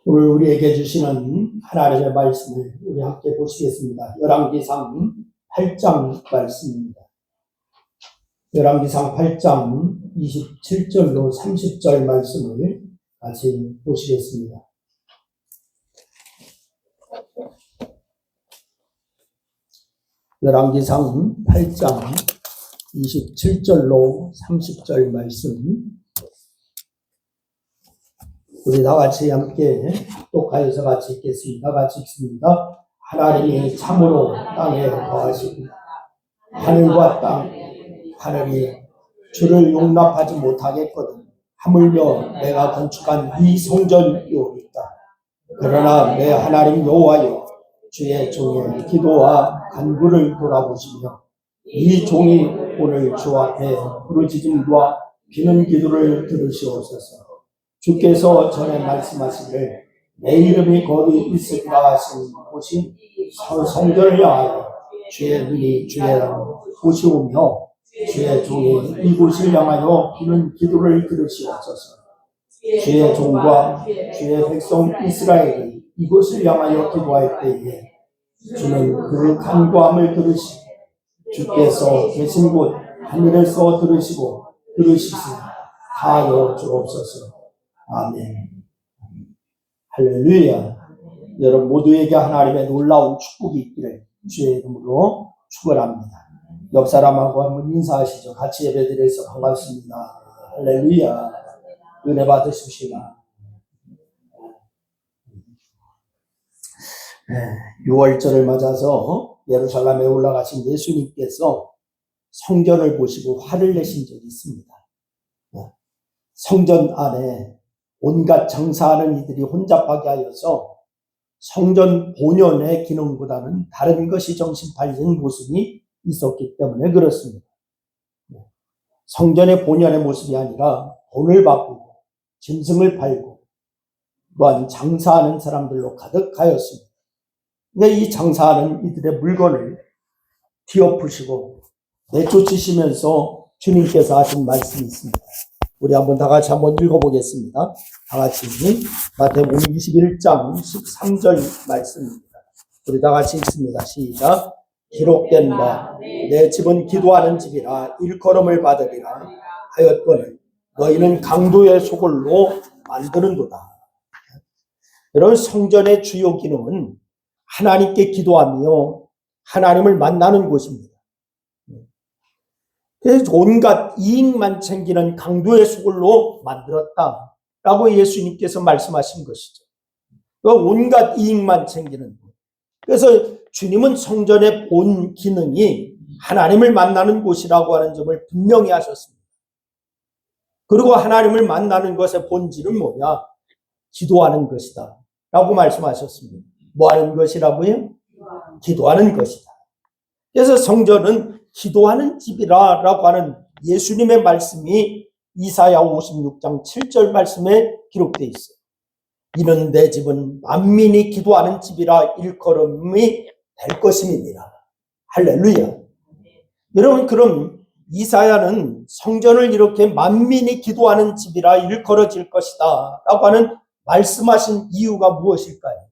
오늘 우리에게 주시는 하나님의 말씀을 우리 함께 보시겠습니다. 열왕기상 8장 말씀입니다. 열왕기상 8장 27절로 30절 말씀을 같이 보시겠습니다. 열왕기상 8장 27절로 30절 말씀, 우리 다 같이 함께 합독하여서 같이 읽겠습니다. 같이 읽습니다. 하나님이 참으로 땅에 거하시고 하늘과 땅, 하늘이 주를 용납하지 못하겠거든 하물며 내가 건축한 이 성전이오리까. 그러나 내 하나님 여호와여, 주의 종의 기도와 간구를 돌아보시며 이 종이 오늘 주 앞에 부르짖음과 비는 기도를 들으시옵소서. 주께서 전에 말씀하시기를 내 이름이 거기 있으리라 하신 곳이 성전을 향하여 주의 눈이 주의 보시오며 주의 종이 이곳을 향하여 비는 기도를 들으시옵소서. 주의 종과 주의 백성 이스라엘이 이곳을 향하여 기도할 때에 주는 그 간구함을 들으시고 주께서 계신 곳 하늘에서 들으시시니 하여 주옵소서. 아멘. 할렐루야. 여러분 모두에게 하나님의 놀라운 축복이 있기를 주의 이름으로 축원합니다. 옆 사람하고 한번 인사하시죠. 같이 예배드려서 반갑습니다. 할렐루야. 은혜 받으십시다. 6월절을 맞아서 예루살렘에 올라가신 예수님께서 성전을 보시고 화를 내신 적이 있습니다. 성전 안에 온갖 장사하는 이들이 혼잡하게 하여서 성전 본연의 기능보다는 다른 것이 정신 팔린 모습이 있었기 때문에 그렇습니다. 성전의 본연의 모습이 아니라 돈을 바꾸고 짐승을 팔고 또한 장사하는 사람들로 가득하였습니다. 그러니까 이 장사하는 이들의 물건을 뒤엎으시고 내쫓으시면서 주님께서 하신 말씀이 있습니다. 우리 다 같이 한번 읽어보겠습니다. 다 같이 마태복음 21장 13절 말씀입니다. 우리 다 같이 읽습니다. 시작. 기록된 바 내 집은 기도하는 집이라 일컬음을 받으리라 하였거늘 너희는 강도의 소굴로 만드는도다. 여러분, 성전의 주요 기능은 하나님께 기도하며 하나님을 만나는 곳입니다. 그래서 온갖 이익만 챙기는 강도의 소굴로 만들었다라고 예수님께서 말씀하신 것이죠. 온갖 이익만 챙기는 곳. 그래서 주님은 성전의 본 기능이 하나님을 만나는 곳이라고 하는 점을 분명히 하셨습니다. 그리고 하나님을 만나는 것의 본질은 뭐냐? 기도하는 것이다 라고 말씀하셨습니다. 뭐 하는 것이라고요? 기도하는 것이다. 그래서 성전은 기도하는 집이라고 하는 예수님의 말씀이 이사야 56장 7절 말씀에 기록되어 있어요. 이는 내 집은 만민이 기도하는 집이라 일컬음이 될 것임이니라. 할렐루야. 여러분, 그럼 이사야는 성전을 이렇게 만민이 기도하는 집이라 일컬어질 것이다 라고 하는 말씀하신 이유가 무엇일까요?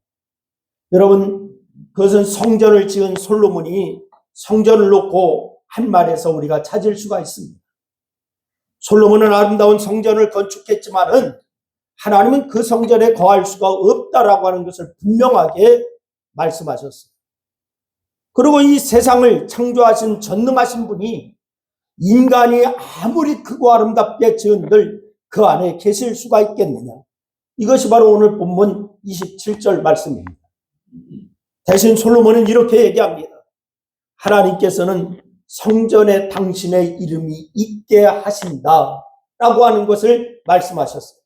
여러분, 그것은 성전을 지은 솔로몬이 성전을 놓고 한 말에서 우리가 찾을 수가 있습니다. 솔로몬은 아름다운 성전을 건축했지만은 하나님은 그 성전에 거할 수가 없다라고 하는 것을 분명하게 말씀하셨어요. 그리고 이 세상을 창조하신 전능하신 분이 인간이 아무리 크고 아름답게 지은들 그 안에 계실 수가 있겠느냐. 이것이 바로 오늘 본문 27절 말씀입니다. 대신 솔로몬은 이렇게 얘기합니다. 하나님께서는 성전에 당신의 이름이 있게 하신다 라고 하는 것을 말씀하셨어요.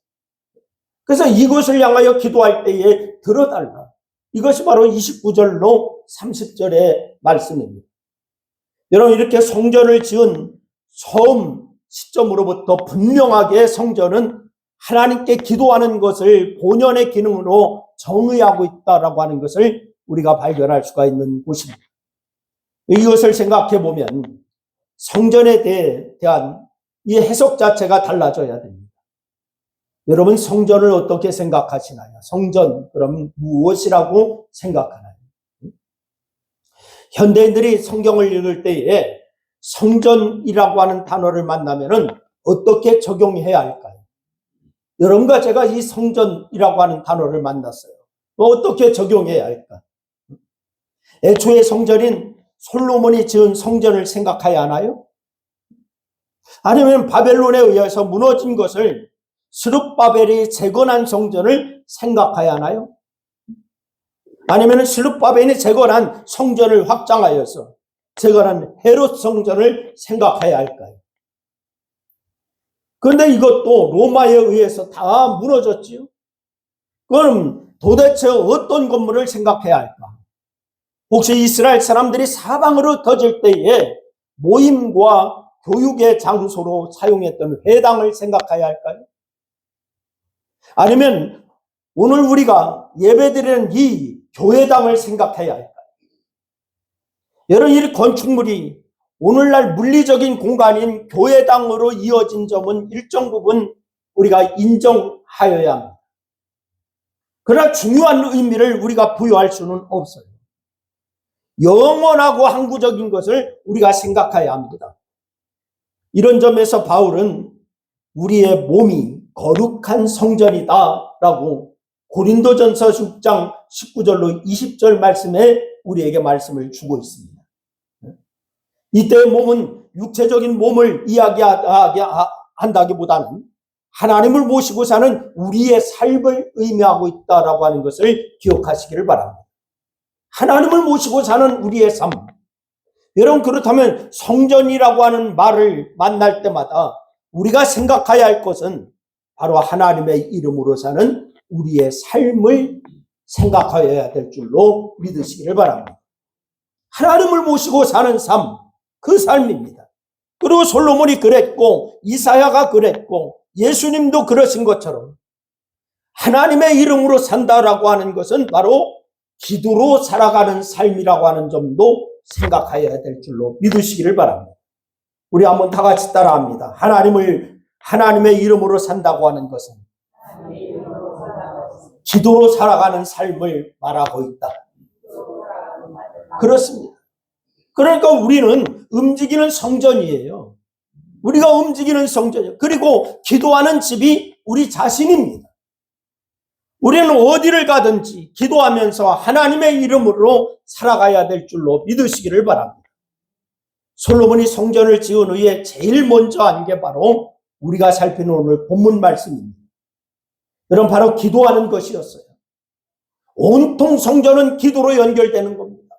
그래서 이곳을 향하여 기도할 때에 들어달라. 이것이 바로 29절로 30절의 말씀입니다. 여러분, 이렇게 성전을 지은 처음 시점으로부터 분명하게 성전은 하나님께 기도하는 것을 본연의 기능으로 정의하고 있다라고 하는 것을 우리가 발견할 수가 있는 곳입니다. 이것을 생각해 보면 성전에 대한 이 해석 자체가 달라져야 됩니다. 여러분 성전을 어떻게 생각하시나요? 성전 그럼 무엇이라고 생각하나요? 현대인들이 성경을 읽을 때에 성전이라고 하는 단어를 만나면은 어떻게 적용해야 할까요? 여러분과 제가 이 성전이라고 하는 단어를 만났어요. 어떻게 적용해야 할까? 애초에 성전인 솔로몬이 지은 성전을 생각해야 하나요? 아니면 바벨론에 의해서 무너진 것을 스룹바벨이 재건한 성전을 생각해야 하나요? 아니면 스룹바벨이 재건한 성전을 확장하여서 재건한 헤롯 성전을 생각해야 할까요? 그런데 이것도 로마에 의해서 다 무너졌지요. 그럼 도대체 어떤 건물을 생각해야 할까? 혹시 이스라엘 사람들이 사방으로 터질 때에 모임과 교육의 장소로 사용했던 회당을 생각해야 할까요? 아니면 오늘 우리가 예배드리는 이 교회당을 생각해야 할까요? 여러분, 이 건축물이 오늘날 물리적인 공간인 교회당으로 이어진 점은 일정 부분 우리가 인정하여야 합니다. 그러나 중요한 의미를 우리가 부여할 수는 없어요. 영원하고 항구적인 것을 우리가 생각해야 합니다. 이런 점에서 바울은 우리의 몸이 거룩한 성전이다 라고 고린도전서 6장 19절로 20절 말씀에 우리에게 말씀을 주고 있습니다. 이때의 몸은 육체적인 몸을 이야기한다기보다는 하나님을 모시고 사는 우리의 삶을 의미하고 있다라고 하는 것을 기억하시기를 바랍니다. 하나님을 모시고 사는 우리의 삶. 여러분, 그렇다면 성전이라고 하는 말을 만날 때마다 우리가 생각해야 할 것은 바로 하나님의 이름으로 사는 우리의 삶을 생각하여야 될 줄로 믿으시기를 바랍니다. 하나님을 모시고 사는 삶, 그 삶입니다. 그리고 솔로몬이 그랬고 이사야가 그랬고 예수님도 그러신 것처럼 하나님의 이름으로 산다라고 하는 것은 바로 기도로 살아가는 삶이라고 하는 점도 생각해야 될 줄로 믿으시기를 바랍니다. 우리 한번 다 같이 따라합니다. 하나님의 이름으로 산다고 하는 것은 기도로 살아가는 삶을 말하고 있다. 그렇습니다. 그러니까 우리는 움직이는 성전이에요. 우리가 움직이는 성전이에요. 그리고 기도하는 집이 우리 자신입니다. 우리는 어디를 가든지 기도하면서 하나님의 이름으로 살아가야 될 줄로 믿으시기를 바랍니다. 솔로몬이 성전을 지은 후에 제일 먼저 한 게 바로 우리가 살피는 오늘 본문 말씀입니다. 여러분, 바로 기도하는 것이었어요. 온통 성전은 기도로 연결되는 겁니다.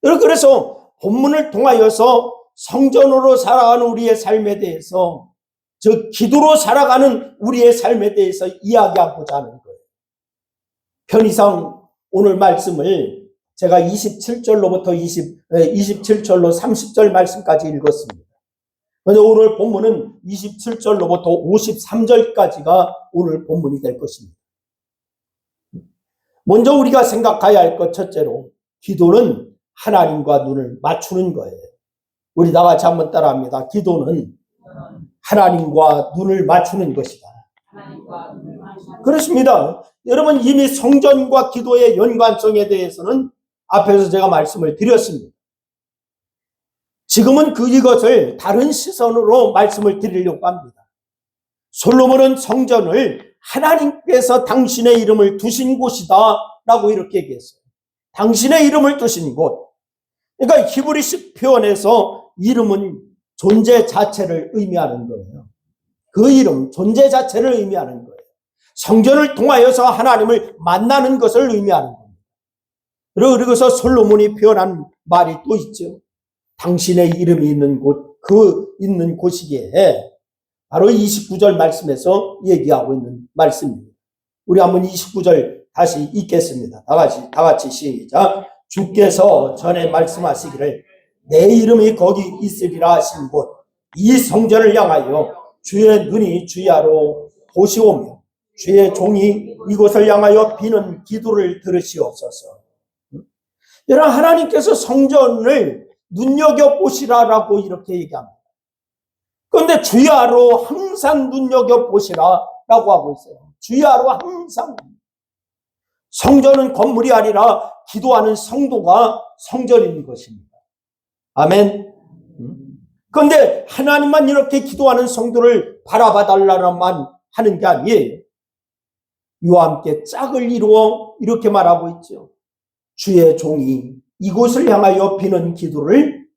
여러분, 그래서 본문을 통하여서 성전으로 살아가는 우리의 삶에 대해서, 즉 기도로 살아가는 우리의 삶에 대해서 이야기하고자 하는 거예요. 편의상 오늘 말씀을 제가 27절로부터 27절로 30절 말씀까지 읽었습니다. 그런데 오늘 본문은 27절로부터 53절까지가 오늘 본문이 될 것입니다. 먼저 우리가 생각해야 할 것 첫째로, 기도는 하나님과 눈을 맞추는 거예요. 우리 다 같이 한번 따라합니다. 기도는 하나님과 눈을 맞추는 것이다. 그렇습니다. 여러분, 이미 성전과 기도의 연관성에 대해서는 앞에서 제가 말씀을 드렸습니다. 지금은 이것을 다른 시선으로 말씀을 드리려고 합니다. 솔로몬은 성전을 하나님께서 당신의 이름을 두신 곳이다 라고 이렇게 얘기했어요. 당신의 이름을 두신 곳. 그러니까 히브리식 표현에서 이름은 존재 자체를 의미하는 거예요. 그 이름, 존재 자체를 의미하는 거예요. 성전을 통하여서 하나님을 만나는 것을 의미하는 겁니다. 그래서 솔로몬이 표현한 말이 또 있죠. 당신의 이름이 있는 곳, 그 있는 곳이기에 바로 29절 말씀에서 얘기하고 있는 말씀입니다. 우리 한번 29절 다시 읽겠습니다. 다 같이 시작. 주께서 전에 말씀하시기를 내 이름이 거기 있으리라 하신 곳, 이 성전을 향하여 주의 눈이 주야로 보시오며 주의 종이 이곳을 향하여 비는 기도를 들으시옵소서. 여러분, 하나님께서 성전을 눈여겨보시라라고 이렇게 얘기합니다. 그런데 주야로 항상 눈여겨보시라 라고 하고 있어요. 주야로 항상. 성전은 건물이 아니라 기도하는 성도가 성전인 것입니다. 아멘. 그런데 하나님만 이렇게 기도하는 성도를 바라봐 달라고만 하는 게 아니에요. 이와 함께 짝을 이루어 이렇게 말하고 있죠. 주의 종이 이곳을 향하여 비는 기도를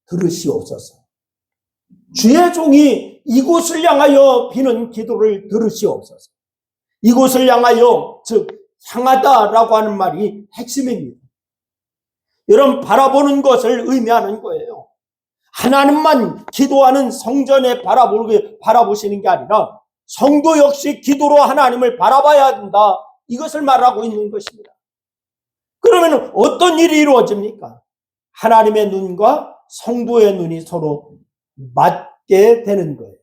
들으시옵소서. 주의 종이 이곳을 향하여 비는 기도를 들으시옵소서. 이곳을 향하여, 즉 향하다라고 하는 말이 핵심입니다. 여러분, 바라보는 것을 의미하는 거예요. 하나님만 기도하는 성전에 바라보시는 게 아니라 성도 역시 기도로 하나님을 바라봐야 한다. 이것을 말하고 있는 것입니다. 그러면 어떤 일이 이루어집니까? 하나님의 눈과 성도의 눈이 서로 맞게 되는 거예요.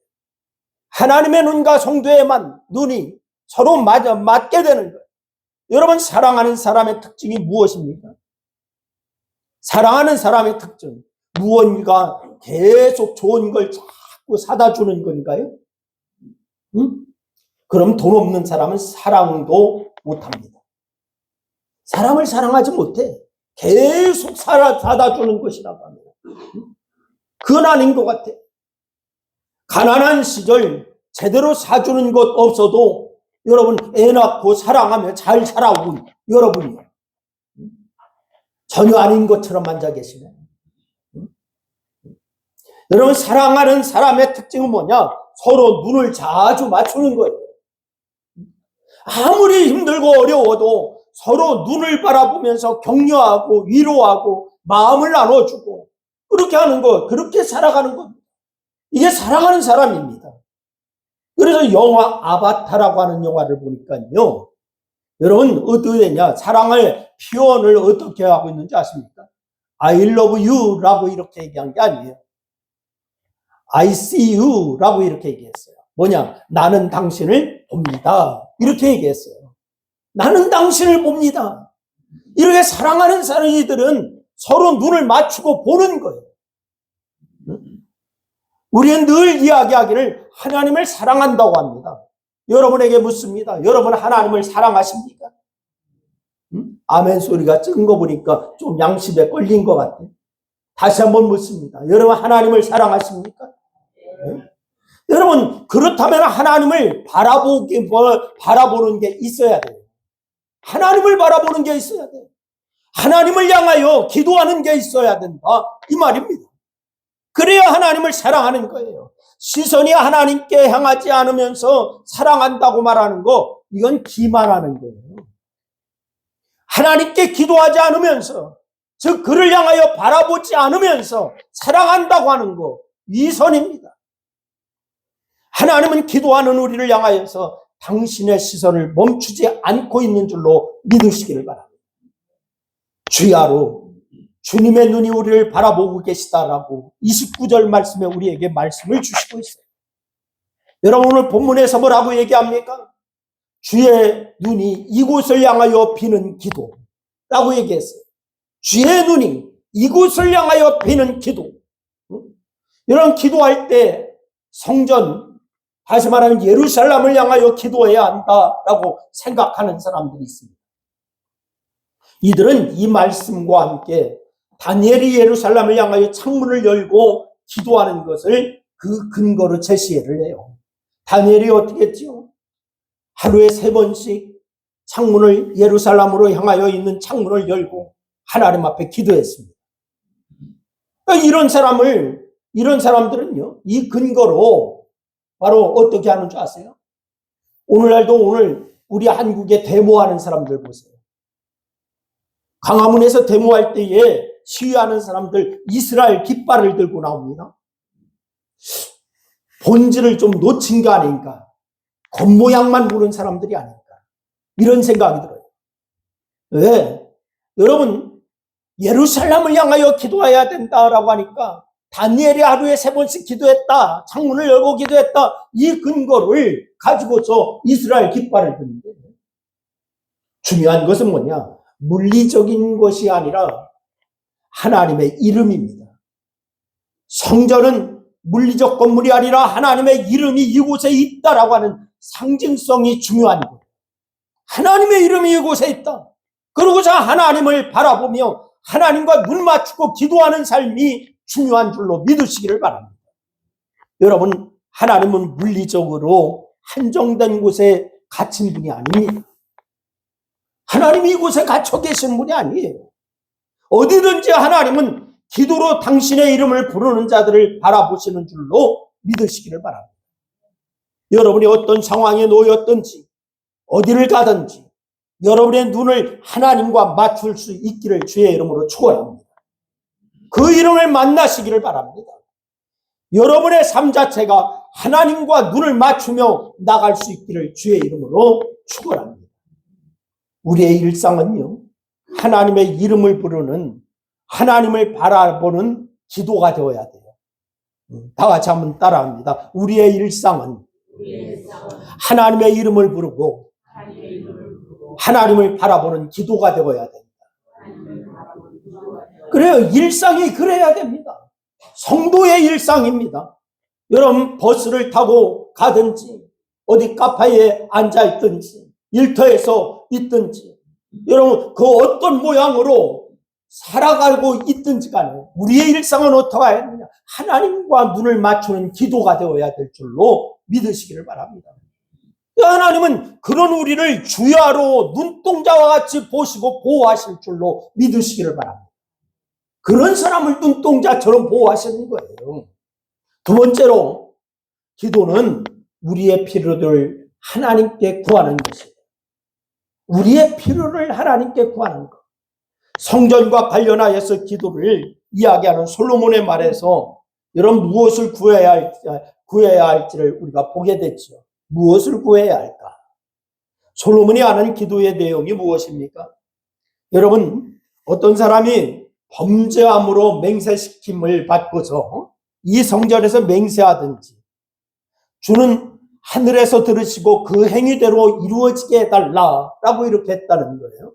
하나님의 눈과 성도의 눈이 서로 맞게 되는 거예요. 여러분, 사랑하는 사람의 특징이 무엇입니까? 사랑하는 사람의 특징, 무언가 계속 좋은 걸 자꾸 사다 주는 건가요? 그럼 돈 없는 사람은 사랑도 못합니다. 사람을 사랑하지 못해. 계속 사다 주는 것이라고 합니다. 그건 아닌 것 같아. 가난한 시절 제대로 사주는 것 없어도 여러분 애 낳고 사랑하며 잘 살아온 여러분이요. 전혀 아닌 것처럼 앉아 계시네. 여러분, 사랑하는 사람의 특징은 뭐냐? 서로 눈을 자주 맞추는 거예요. 아무리 힘들고 어려워도 서로 눈을 바라보면서 격려하고 위로하고 마음을 나눠주고 그렇게 하는 거, 그렇게 살아가는 겁니다. 이게 사랑하는 사람입니다. 그래서 영화 아바타라고 하는 영화를 보니까요. 여러분, 어떻게 되냐? 사랑의 표현을 어떻게 하고 있는지 아십니까? I love you 라고 이렇게 얘기한 게 아니에요. I see you 라고 이렇게 얘기했어요. 뭐냐? 나는 당신을 봅니다. 이렇게 얘기했어요. 나는 당신을 봅니다. 이렇게 사랑하는 사람들은 서로 눈을 맞추고 보는 거예요. 우리는 늘 이야기하기를 하나님을 사랑한다고 합니다. 여러분에게 묻습니다. 여러분 하나님을 사랑하십니까? 아멘 소리가 적은 거 보니까 좀 양심에 걸린 것 같아요. 다시 한번 묻습니다. 여러분 하나님을 사랑하십니까? 네? 여러분, 그렇다면 하나님을 바라보는 게 있어야 돼요. 하나님을 바라보는 게 있어야 돼요. 하나님을 향하여 기도하는 게 있어야 된다. 이 말입니다. 그래야 하나님을 사랑하는 거예요. 시선이 하나님께 향하지 않으면서 사랑한다고 말하는 거, 이건 기만하는 거예요. 하나님께 기도하지 않으면서, 즉 그를 향하여 바라보지 않으면서 사랑한다고 하는 거, 위선입니다. 하나님은 기도하는 우리를 향하여서 당신의 시선을 멈추지 않고 있는 줄로 믿으시기를 바랍니다. 주야로 주님의 눈이 우리를 바라보고 계시다라고 29절 말씀에 우리에게 말씀을 주시고 있어요. 여러분, 오늘 본문에서 뭐라고 얘기합니까? 주의 눈이 이곳을 향하여 비는 기도라고 얘기했어요. 주의 눈이 이곳을 향하여 비는 기도. 여러분, 기도할 때 성전, 다시 말하면 예루살렘을 향하여 기도해야 한다라고 생각하는 사람들이 있습니다. 이들은 이 말씀과 함께 다니엘이 예루살렘을 향하여 창문을 열고 기도하는 것을 그 근거로 제시를 해요. 다니엘이 어떻게 했죠? 하루에 3번씩 창문을, 예루살렘으로 향하여 있는 창문을 열고 하나님 앞에 기도했습니다. 그러니까 이런 사람들은요, 이 근거로 바로 어떻게 하는 줄 아세요? 오늘 우리 한국에 데모하는 사람들 보세요. 광화문에서 데모할 때에 시위하는 사람들 이스라엘 깃발을 들고 나옵니다. 본질을 좀 놓친 거 아닌가? 겉모양만 보는 사람들이 아닌가? 이런 생각이 들어요. 왜? 여러분, 예루살렘을 향하여 기도해야 된다라고 하니까 다니엘이 하루에 3번씩 기도했다, 창문을 열고 기도했다, 이 근거를 가지고서 이스라엘 깃발을 드는데, 중요한 것은 뭐냐? 물리적인 것이 아니라 하나님의 이름입니다. 성전은 물리적 건물이 아니라 하나님의 이름이 이곳에 있다라고 하는 상징성이 중요한 거예요. 하나님의 이름이 이곳에 있다. 그러고서 하나님을 바라보며 하나님과 눈 맞추고 기도하는 삶이 중요한 줄로 믿으시기를 바랍니다. 여러분, 하나님은 물리적으로 한정된 곳에 갇힌 분이 아닙니다. 하나님이 이곳에 갇혀 계신 분이 아니에요. 어디든지 하나님은 기도로 당신의 이름을 부르는 자들을 바라보시는 줄로 믿으시기를 바랍니다. 여러분이 어떤 상황에 놓였든지 어디를 가든지 여러분의 눈을 하나님과 맞출 수 있기를 주의 이름으로 축원합니다. 그 이름을 만나시기를 바랍니다. 여러분의 삶 자체가 하나님과 눈을 맞추며 나갈 수 있기를 주의 이름으로 축원합니다. 우리의 일상은요, 하나님의 이름을 부르는, 하나님을 바라보는 기도가 되어야 돼요. 다 같이 한번 따라합니다. 우리의 일상은 하나님의 이름을 부르고 하나님을 바라보는 기도가 되어야 됩니다. 그래요. 일상이 그래야 됩니다. 성도의 일상입니다. 여러분, 버스를 타고 가든지 어디 카페에 앉아있든지 일터에서 있든지 여러분 그 어떤 모양으로 살아가고 있든지 간에 우리의 일상은 어떻게 해야 되느냐? 하나님과 눈을 맞추는 기도가 되어야 될 줄로 믿으시기를 바랍니다. 하나님은 그런 우리를 주야로 눈동자와 같이 보시고 보호하실 줄로 믿으시기를 바랍니다. 그런 사람을 눈동자처럼 보호하시는 거예요. 두 번째로, 기도는 우리의 필요를 하나님께 구하는 것이에요. 우리의 필요를 하나님께 구하는 것. 성전과 관련하여서 기도를 이야기하는 솔로몬의 말에서 여러분 무엇을 구해야 할지를 우리가 보게 됐죠. 무엇을 구해야 할까? 솔로몬이 하는 기도의 내용이 무엇입니까? 여러분, 어떤 사람이 범죄함으로 맹세시킴을 받고서 이 성전에서 맹세하든지 주는 하늘에서 들으시고 그 행위대로 이루어지게 해달라라고 이렇게 했다는 거예요.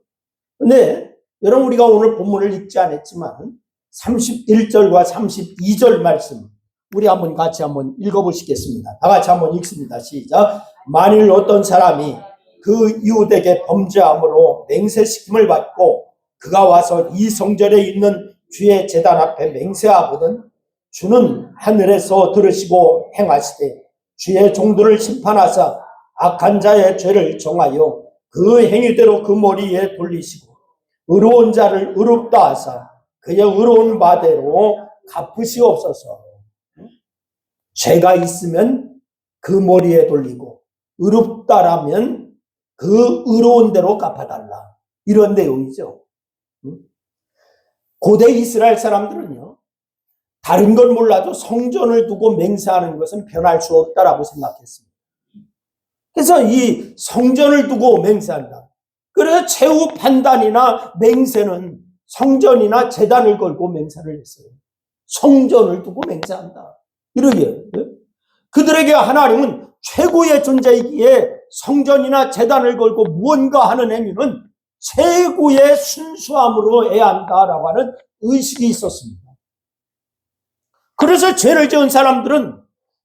근데 여러분, 우리가 오늘 본문을 읽지 않았지만 31절과 32절 말씀 우리 한번 같이 한번 읽어보시겠습니다. 다 같이 한번 읽습니다. 시작. 만일 어떤 사람이 그 이웃에게 범죄함으로 맹세시킴을 받고 그가 와서 이 성전에 있는 주의 제단 앞에 맹세하거든 주는 하늘에서 들으시고 행하시되 주의 종들을 심판하사 악한 자의 죄를 정하여 그 행위대로 그 머리에 돌리시고 의로운 자를 의롭다 하사 그의 의로운 바대로 갚으시옵소서. 죄가 있으면 그 머리에 돌리고 의롭다라면 그 의로운 대로 갚아달라. 이런 내용이죠. 고대 이스라엘 사람들은요, 다른 걸 몰라도 성전을 두고 맹세하는 것은 변할 수 없다라고 생각했습니다. 그래서 이 성전을 두고 맹세한다. 그래서 최후 판단이나 맹세는 성전이나 제단을 걸고 맹세를 했어요. 성전을 두고 맹세한다. 이러게. 그들에게 하나님은 최고의 존재이기에 성전이나 제단을 걸고 무언가 하는 행위는 최고의 순수함으로 해야 한다라고 하는 의식이 있었습니다. 그래서 죄를 지은 사람들은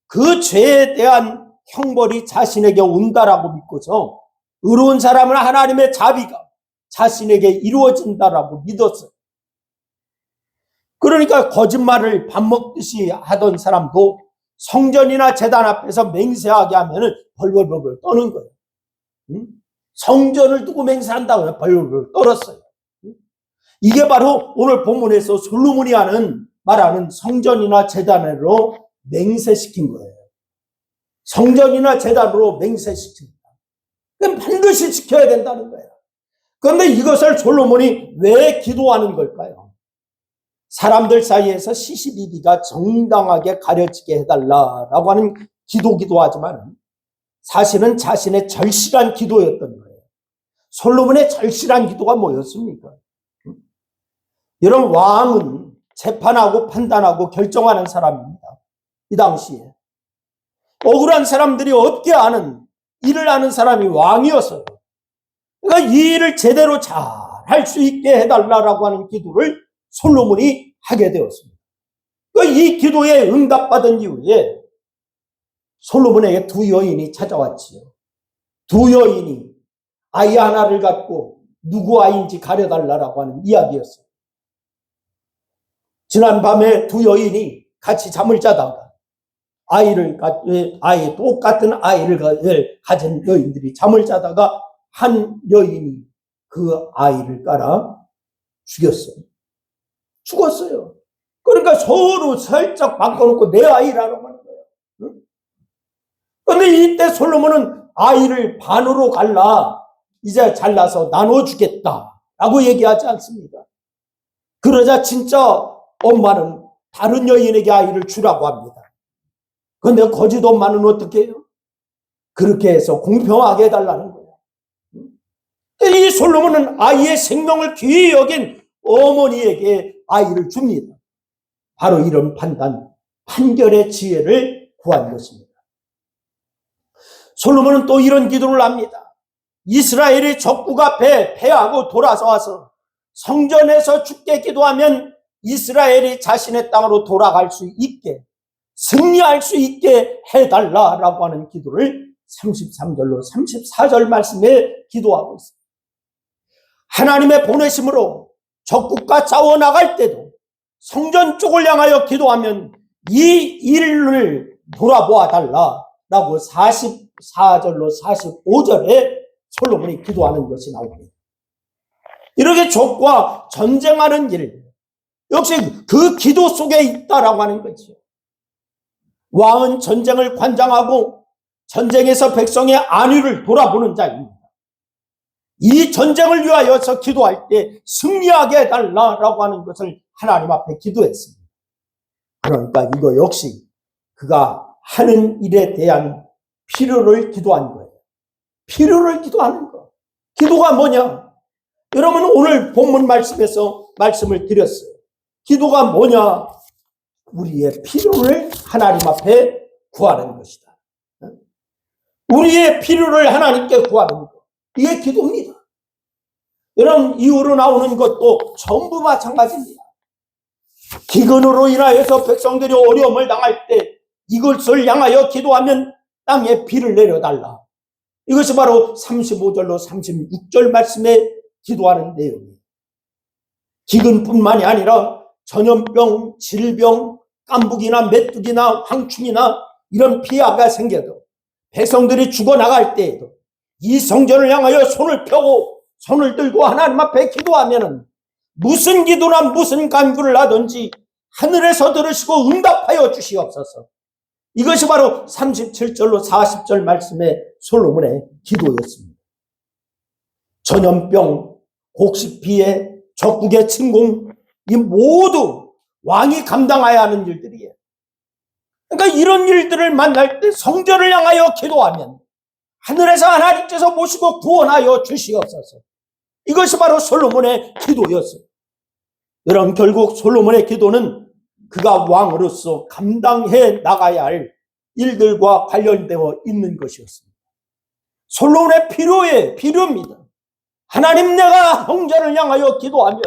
그 죄에 대한 형벌이 자신에게 온다라고 믿고서 의로운 사람은 하나님의 자비가 자신에게 이루어진다라고 믿었어요. 그러니까 거짓말을 밥 먹듯이 하던 사람도 성전이나 제단 앞에서 맹세하게 하면 벌벌벌 떠는 거예요. 성전을 두고 맹세한다고 벌벌벌 떨었어요. 이게 바로 오늘 본문에서 솔로몬이 말하는 성전이나 제단으로 맹세시킨 거예요. 성전이나 제단으로 맹세시킵니다. 그럼 반드시 지켜야 된다는 거예요. 그런데 이것을 솔로몬이 왜 기도하는 걸까요? 사람들 사이에서 시시비비가 정당하게 가려지게 해달라라고 하는 기도기도 하지만 사실은 자신의 절실한 기도였던 거예요. 솔로몬의 절실한 기도가 뭐였습니까? 여러분, 왕은 재판하고 판단하고 결정하는 사람입니다. 이 당시에 억울한 사람들이 없게 하는 일을 하는 사람이 왕이었어요. 그러니까 이 일을 제대로 잘 할 수 있게 해달라고 하는 기도를 솔로몬이 하게 되었습니다. 그러니까 이 기도에 응답받은 이후에 솔로몬에게 두 여인이 찾아왔지요. 두 여인이 아이 하나를 갖고 누구 아이인지 가려달라고 하는 이야기였어요. 지난 밤에 두 여인이 같이 잠을 자다가 똑같은 아이를 가진 여인들이 잠을 자다가 한 여인이 그 아이를 깔아 죽었어요. 그러니까 서로 살짝 바꿔놓고 내 아이라고 하는 거예요. 그런데 이때 솔로몬은 아이를 반으로 갈라 이제 잘라서 나눠주겠다라고 얘기하지 않습니다. 그러자 진짜 엄마는 다른 여인에게 아이를 주라고 합니다. 그런데 거짓 엄마는 어떻게 해요? 그렇게 해서 공평하게 해달라는 거예요. 이 솔로몬은 아이의 생명을 귀히 여긴 어머니에게 아이를 줍니다. 바로 이런 판결의 지혜를 구한 것입니다. 솔로몬은 또 이런 기도를 합니다. 이스라엘이 적국 앞에 패하고 돌아서 와서 성전에서 주께 기도하면 이스라엘이 자신의 땅으로 돌아갈 수 있게, 승리할 수 있게 해달라라고 하는 기도를 33절로 34절 말씀에 기도하고 있습니다. 하나님의 보내심으로 적국과 싸워 나갈 때도 성전 쪽을 향하여 기도하면 이 일을 돌아보아 달라라고 44절로 45절에 솔로몬이 기도하는 것이 나옵니다. 이렇게 적과 전쟁하는 일, 역시 그 기도 속에 있다라고 하는 거죠. 왕은 전쟁을 관장하고 전쟁에서 백성의 안위를 돌아보는 자입니다. 이 전쟁을 위하여서 기도할 때 승리하게 해달라고 하는 것을 하나님 앞에 기도했습니다. 그러니까 이거 역시 그가 하는 일에 대한 필요를 기도한 거예요. 필요를 기도하는 거. 기도가 뭐냐? 여러분 오늘 본문 말씀에서 말씀을 드렸어요. 기도가 뭐냐? 우리의 필요를 하나님 앞에 구하는 것이다. 우리의 필요를 하나님께 구하는 것. 이게 기도입니다. 여러분 이후로 나오는 것도 전부 마찬가지입니다. 기근으로 인하여서 백성들이 어려움을 당할 때 이것을 향하여 기도하면 땅에 비를 내려달라. 이것이 바로 35절로 36절 말씀에 기도하는 내용이에요. 기근뿐만이 아니라 전염병, 질병, 깐북이나 메뚜기나 황충이나 이런 피해가 생겨도 백성들이 죽어나갈 때에도 이 성전을 향하여 손을 펴고 손을 들고 하나님 앞에 기도하면은 무슨 기도나 무슨 간구를 하든지 하늘에서 들으시고 응답하여 주시옵소서. 이것이 바로 37절로 40절 말씀의 솔로몬의 기도였습니다. 전염병, 곡식피해, 적국의 침공, 이 모두 왕이 감당해야 하는 일들이에요. 그러니까 이런 일들을 만날 때 성전을 향하여 기도하면 하늘에서 하나님께서 모시고 구원하여 주시옵소서. 이것이 바로 솔로몬의 기도였어요. 여러분 결국 솔로몬의 기도는 그가 왕으로서 감당해 나가야 할 일들과 관련되어 있는 것이었습니다. 솔로몬의 필요입니다. 하나님 내가 형제를 향하여 기도하면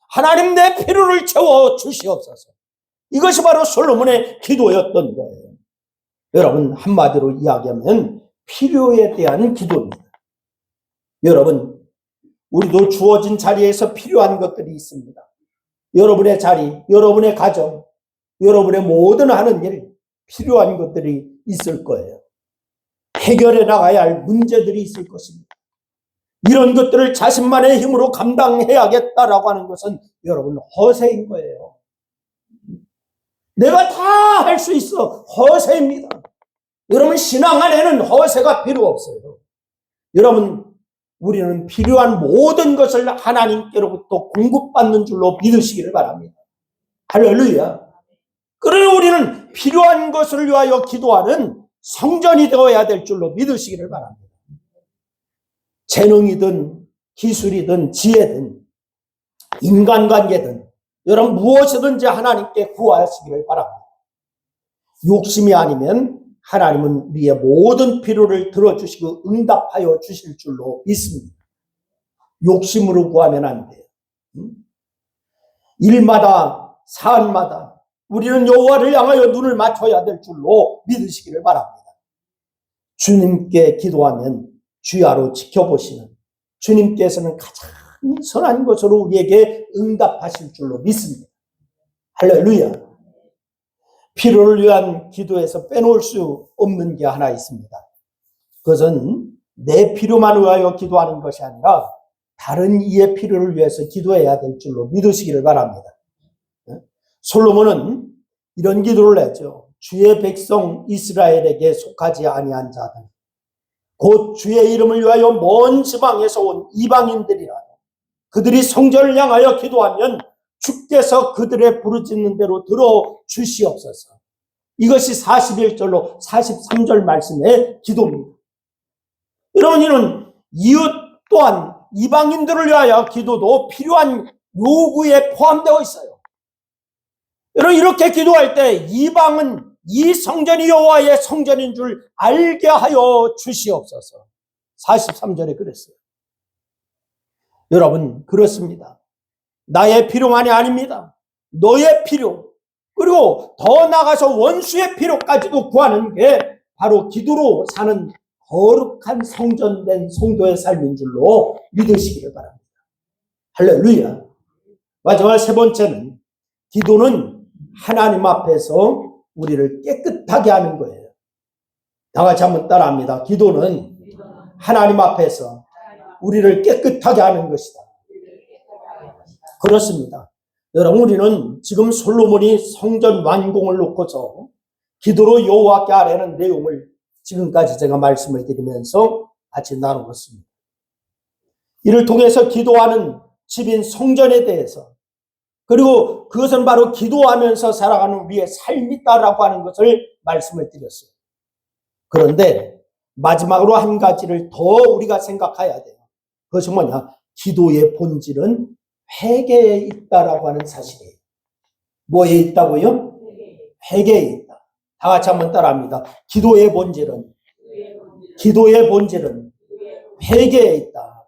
하나님 내 필요를 채워 주시옵소서. 이것이 바로 솔로몬의 기도였던 거예요. 여러분 한마디로 이야기하면 필요에 대한 기도입니다. 여러분 우리도 주어진 자리에서 필요한 것들이 있습니다. 여러분의 자리, 여러분의 가정, 여러분의 모든 하는 일 필요한 것들이 있을 거예요. 해결해 나가야 할 문제들이 있을 것입니다. 이런 것들을 자신만의 힘으로 감당해야겠다라고 하는 것은 여러분 허세인 거예요. 내가 다 할 수 있어. 허세입니다. 여러분 신앙 안에는 허세가 필요 없어요. 여러분 우리는 필요한 모든 것을 하나님께로부터 공급받는 줄로 믿으시기를 바랍니다. 할렐루야. 그러나 우리는 필요한 것을 위하여 기도하는 성전이 되어야 될 줄로 믿으시기를 바랍니다. 재능이든 기술이든 지혜든 인간관계든 여러분 무엇이든지 하나님께 구하시기를 바랍니다. 욕심이 아니면 하나님은 우리의 모든 필요를 들어주시고 응답하여 주실 줄로 믿습니다. 욕심으로 구하면 안 돼요. 일마다 사안마다 우리는 여호와를 향하여 눈을 맞춰야 될 줄로 믿으시기를 바랍니다. 주님께 기도하면 주야로 지켜보시는 주님께서는 가장 선한 것으로 우리에게 응답하실 줄로 믿습니다. 할렐루야. 필요를 위한 기도에서 빼놓을 수 없는 게 하나 있습니다. 그것은 내 필요만 위하여 기도하는 것이 아니라 다른 이의 필요를 위해서 기도해야 될 줄로 믿으시기를 바랍니다. 솔로몬은 이런 기도를 했죠. 주의 백성 이스라엘에게 속하지 아니한 자들, 곧 주의 이름을 위하여 먼 지방에서 온 이방인들이라. 그들이 성전을 향하여 기도하면 주께서 그들의 부르짖는 대로 들어주시옵소서. 이것이 41절로 43절 말씀의 기도입니다. 여러분, 이는 이웃 또한 이방인들을 위하여 기도도 필요한 요구에 포함되어 있어요. 여러분, 이렇게 기도할 때 이방은 이 성전이 여호와의 성전인 줄 알게 하여 주시옵소서. 43절에 그랬어요. 여러분, 그렇습니다. 나의 필요만이 아닙니다. 너의 필요, 그리고 더 나아가서 원수의 필요까지도 구하는 게 바로 기도로 사는 거룩한 성전된 성도의 삶인 줄로 믿으시기를 바랍니다. 할렐루야. 마지막 세 번째는 기도는 하나님 앞에서 우리를 깨끗하게 하는 거예요. 다 같이 한번 따라합니다. 기도는 하나님 앞에서 우리를 깨끗하게 하는 것이다. 그렇습니다. 여러분, 우리는 지금 솔로몬이 성전 완공을 놓고서 기도로 여호와께 아뢰는 내용을 지금까지 제가 말씀을 드리면서 같이 나누었습니다. 이를 통해서 기도하는 집인 성전에 대해서, 그리고 그것은 바로 기도하면서 살아가는 우리의 삶이다라고 하는 것을 말씀을 드렸어요. 그런데 마지막으로 한 가지를 더 우리가 생각해야 돼요. 그것이 뭐냐? 기도의 본질은 회개에 있다라고 하는 사실이에요. 뭐에 있다고요? 회개에 있다. 다 같이 한번 따라합니다. 기도의 본질은 회개에 있다.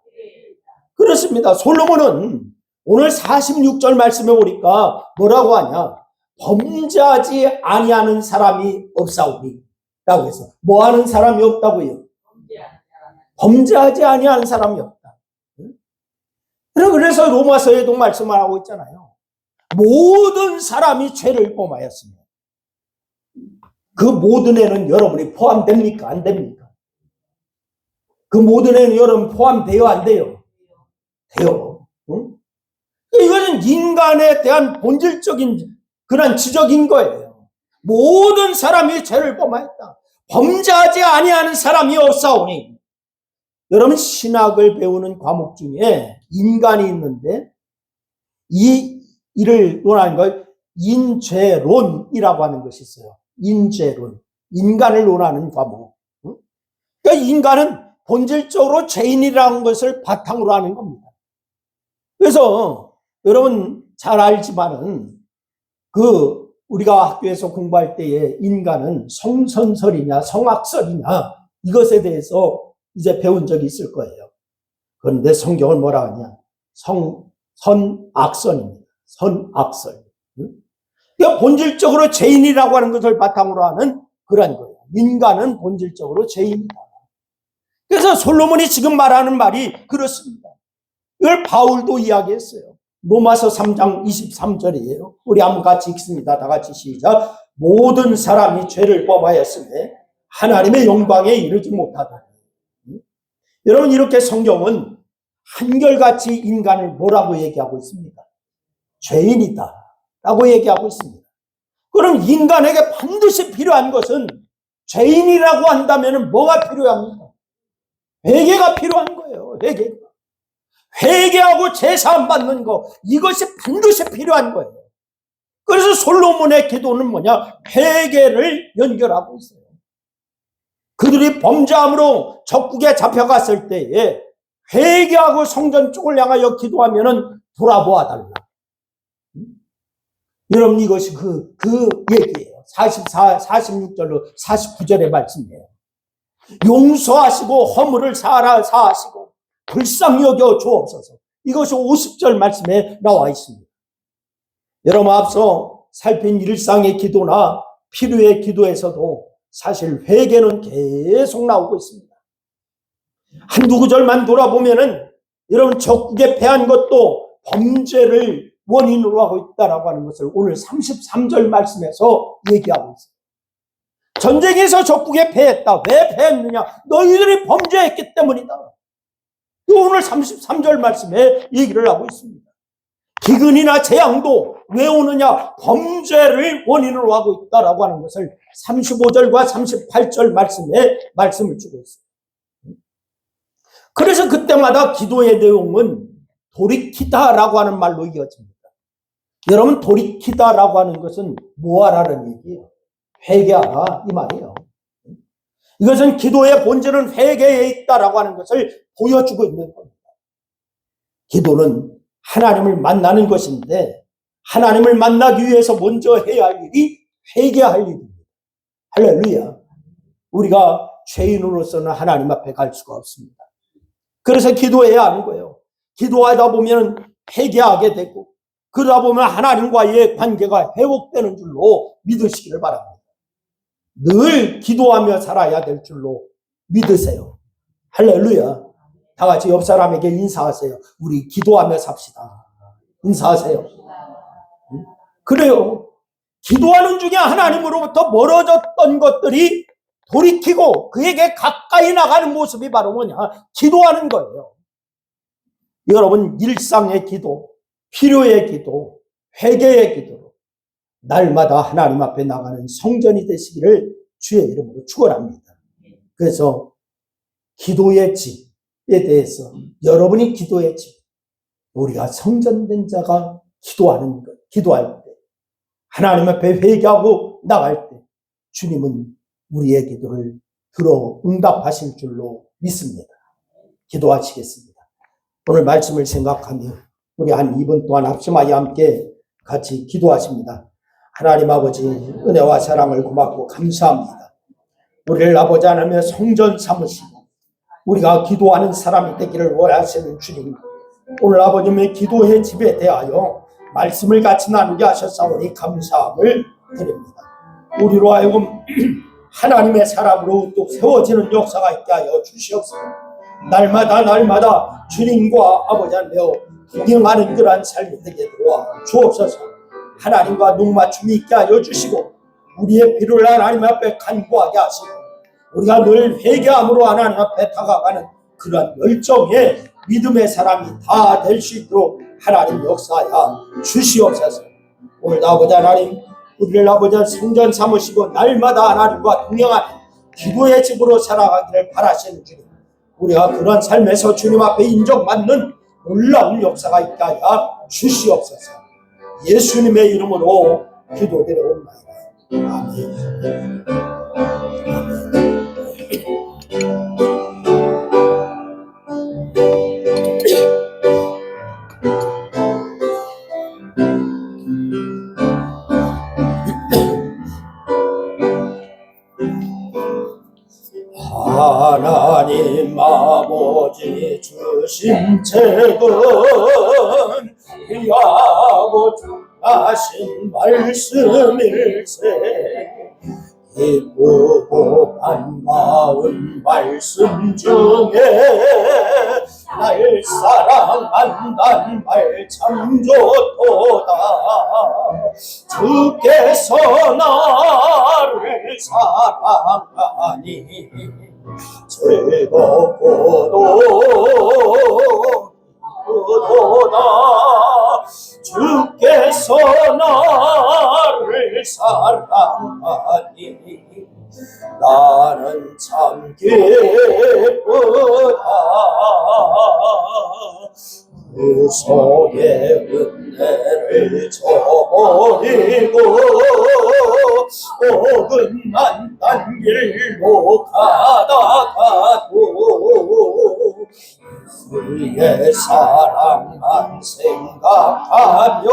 그렇습니다. 솔로몬은 오늘 46절 말씀에 보니까 뭐라고 하냐? 범죄하지 아니하는 사람이 없사오니 라고 해서 뭐 하는 사람이 없다고요? 범죄하지 아니하는 사람이 없다. 그래서 로마서에도 말씀을 하고 있잖아요. 모든 사람이 죄를 범하였습니다. 그 모든 애는 여러분이 포함됩니까? 안 됩니까? 그 모든 애는 여러분 포함돼요? 안 돼요? 돼요. 응? 이거는 인간에 대한 본질적인 그런 지적인 거예요. 모든 사람이 죄를 범하였다. 범죄하지 아니하는 사람이 없사오니. 여러분, 신학을 배우는 과목 중에 인간이 있는데 이를 논하는 걸 인죄론이라고 하는 것이 있어요. 인죄론. 인간을 논하는 과목. 그러니까 인간은 본질적으로 죄인이라는 것을 바탕으로 하는 겁니다. 그래서 여러분 잘 알지만은 우리가 학교에서 공부할 때에 인간은 성선설이냐 성악설이냐 이것에 대해서 이제 배운 적이 있을 거예요. 그런데 성경은 뭐라 하냐? 선악설입니다. 선악설. 그러니까 본질적으로 죄인이라고 하는 것을 바탕으로 하는 그런 거예요. 인간은 본질적으로 죄인이다. 그래서 솔로몬이 지금 말하는 말이 그렇습니다. 이걸 바울도 이야기했어요. 로마서 3장 23절이에요. 우리 한번 같이 읽습니다. 다 같이 시작. 모든 사람이 죄를 범하였으며 하나님의 영광에 이르지 못하다. 여러분, 이렇게 성경은 한결같이 인간을 뭐라고 얘기하고 있습니까? 죄인이다 라고 얘기하고 있습니다. 그럼 인간에게 반드시 필요한 것은 죄인이라고 한다면 뭐가 필요합니까? 회개가 필요한 거예요. 회개하고 제사함 받는 거, 이것이 반드시 필요한 거예요. 그래서 솔로몬의 기도는 뭐냐? 회개를 연결하고 있어요. 그들이 범죄함으로 적국에 잡혀갔을 때에 회개하고 성전 쪽을 향하여 기도하면은 돌아보아 달라. 여러분, 이것이 그 얘기예요. 46절로 49절의 말씀이에요. 용서하시고 허물을 사하시고 불쌍히 여겨 주옵소서. 이것이 50절 말씀에 나와 있습니다. 여러분, 앞서 살핀 일상의 기도나 필요의 기도에서도 사실 회개는 계속 나오고 있습니다. 한두 구절만 돌아보면은 여러분 적국에 패한 것도 범죄를 원인으로 하고 있다라고 하는 것을 오늘 33절 말씀에서 얘기하고 있어요. 전쟁에서 적국에 패했다. 왜 패했느냐? 너희들이 범죄했기 때문이다. 오늘 33절 말씀에 얘기를 하고 있습니다. 기근이나 재앙도 왜 오느냐? 범죄를 원인으로 하고 있다라고 하는 것을 35절과 38절 말씀에 말씀을 주고 있어요. 그래서 그때마다 기도의 내용은 돌이키다라고 하는 말로 이어집니다. 여러분, 돌이키다라고 하는 것은 뭐하라는 얘기예요? 회개하라 이 말이에요. 이것은 기도의 본질은 회개에 있다라고 하는 것을 보여주고 있는 겁니다. 기도는 하나님을 만나는 것인데 하나님을 만나기 위해서 먼저 해야 할 일이 회개할 일입니다. 할렐루야. 우리가 죄인으로서는 하나님 앞에 갈 수가 없습니다. 그래서 기도해야 하는 거예요. 기도하다 보면 회개하게 되고 그러다 보면 하나님과의 관계가 회복되는 줄로 믿으시기를 바랍니다. 늘 기도하며 살아야 될 줄로 믿으세요. 할렐루야. 다 같이 옆 사람에게 인사하세요. 우리 기도하며 삽시다. 인사하세요. 그래요. 기도하는 중에 하나님으로부터 멀어졌던 것들이 돌이키고 그에게 가까이 나가는 모습이 바로 뭐냐? 기도하는 거예요. 여러분, 일상의 기도, 필요의 기도, 회개의 기도로 날마다 하나님 앞에 나가는 성전이 되시기를 주의 이름으로 축원합니다. 그래서 기도의 집에 대해서 여러분이 기도의 집, 우리가 성전된 자가 기도하는 것, 기도할 때 하나님 앞에 회개하고 나갈 때 주님은 우리의 기도를 들어 응답하실 줄로 믿습니다. 기도하시겠습니다. 오늘 말씀을 생각하며 우리 한 2분 동안 합심하여 함께 같이 기도하십니다. 하나님 아버지, 은혜와 사랑을 고맙고 감사합니다. 우리를 아버지 하나님의 성전 삼으시고 우리가 기도하는 사람이 되기를 원하시는 주님, 오늘 아버님의 기도의 집에 대하여 말씀을 같이 나누게 하셨사오니 감사함을 드립니다. 우리로 하여금 하나님의 사람으로 또 세워지는 역사가 있게 하여 주시옵소서. 날마다 주님과 아버지 하나님 동행하는 그러한 삶이 되게 도와 주옵소서. 하나님과 눈맞춤이 있게 하여 주시고 우리의 필요를 하나님 앞에 간구하게 하시고 우리가 늘 회개함으로 하나님 앞에 다가가는 그러한 열정의 믿음의 사람이 다 될 수 있도록 하나님 역사하여 주시옵소서. 오늘 아버지 하나님, 우리를 아버지 성전 삼으시고 날마다 하나님과 동행하는 기도의 집으로 살아가기를 바라시는 주님, 우리가 그런 삶에서 주님 앞에 인정받는 놀라운 역사가 있게 하여 주시옵소서. 예수님의 이름으로 기도드려옵나이다. 아멘. 하나님 아버지 주신 책은 귀하고 중하신 말씀일세. 기쁘고 반가운 말씀 중에 날 사랑한단 말 참 좋도다. 주께서 나를 사랑하니 즐겁고도 기쁘도다. 주께서 나를 사랑하니 나는 참 기쁘다. 그 속에 은혜를 저버리고 어긋난 딴 길로 가다가도 그의 사랑만 생각하며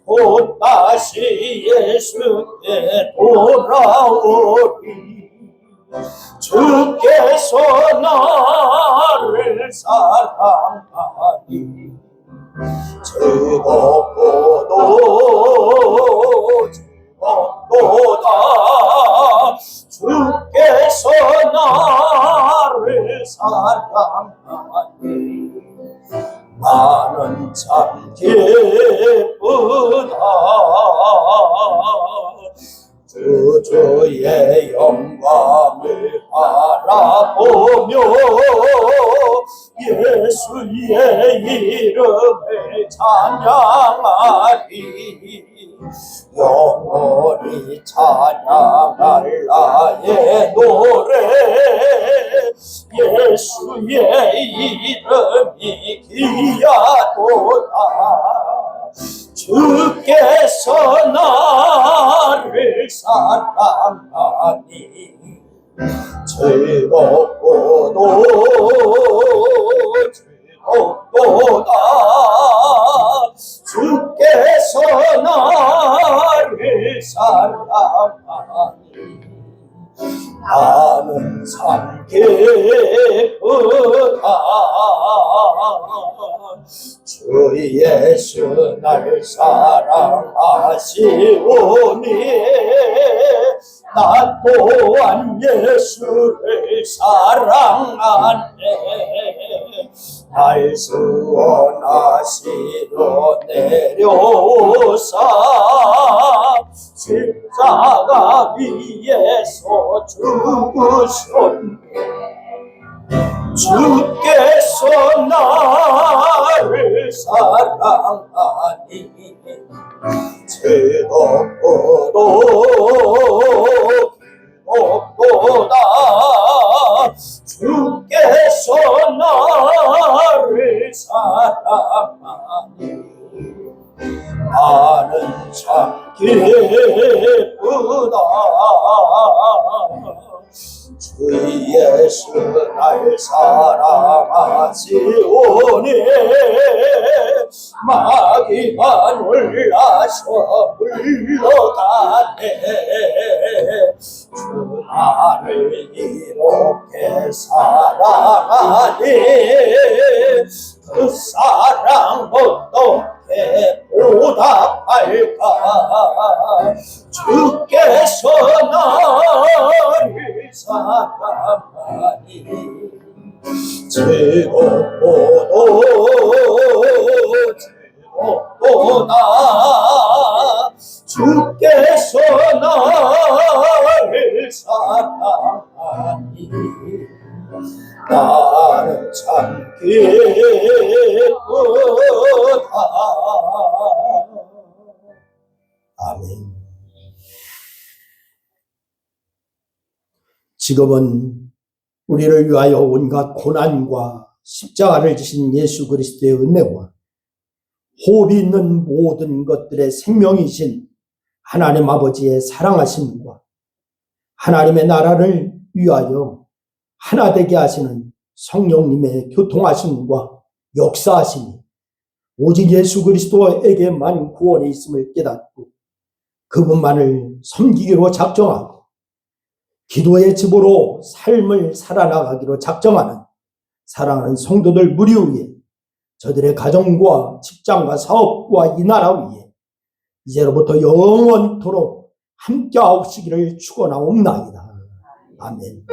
곧 다시 예수께 돌아오리. 주께서 나를 사랑하니 즐겁고도 즐겁도다. 나는 참 기쁘다. 주의 영광을 바라보며 예수의 이름을 찬양하리. 영원히 찬양할 나의 노래, 예수의 이름이 귀하도다. 주께서 나를 사랑하니 즐겁고도 즐겁도다. 주께서 나를 사랑하니 나는 참 기쁘다. 주 예수 날 사랑하시오니 나 또한 예수를 사랑하네. 날 수원하시러 내려오사 십자가 위에서 죽으셨네. 주께서 나를 사랑하니 즐겁고도 즐겁도다. 주께서 나를 사랑하니 나는 참 기쁘다. 주 예수 날 사랑하시오니 마귀가 놀라서 물러가네. 주 나를 이렇게 사랑하니 그 사랑 어떻게 보답할까. 주께서 나를 사랑하니 즐겁고도 즐겁도다. 주께서 나를 사랑하니 나는 참 기쁘다. 아멘. 지금은 우리를 위하여 온갖 고난과 십자가를 지신 예수 그리스도의 은혜와 호흡이 있는 모든 것들의 생명이신 하나님 아버지의 사랑하심과 하나님의 나라를 위하여 하나 되게 하시는 성령님의 교통하심과 역사하심이 오직 예수 그리스도에게만 구원이 있음을 깨닫고 그분만을 섬기기로 작정하고 기도의 집으로 삶을 살아나가기로 작정하는 사랑하는 성도들 무리 위에 저들의 가정과 직장과 사업과 이 나라 위에 이제로부터 영원토록 함께하시기를 축원하옵나이다. 아멘.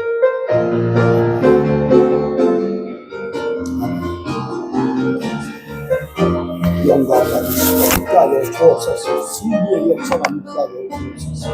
영광과 함께하여 주옵소서. 승리의 역사가 함께하여 주옵소서.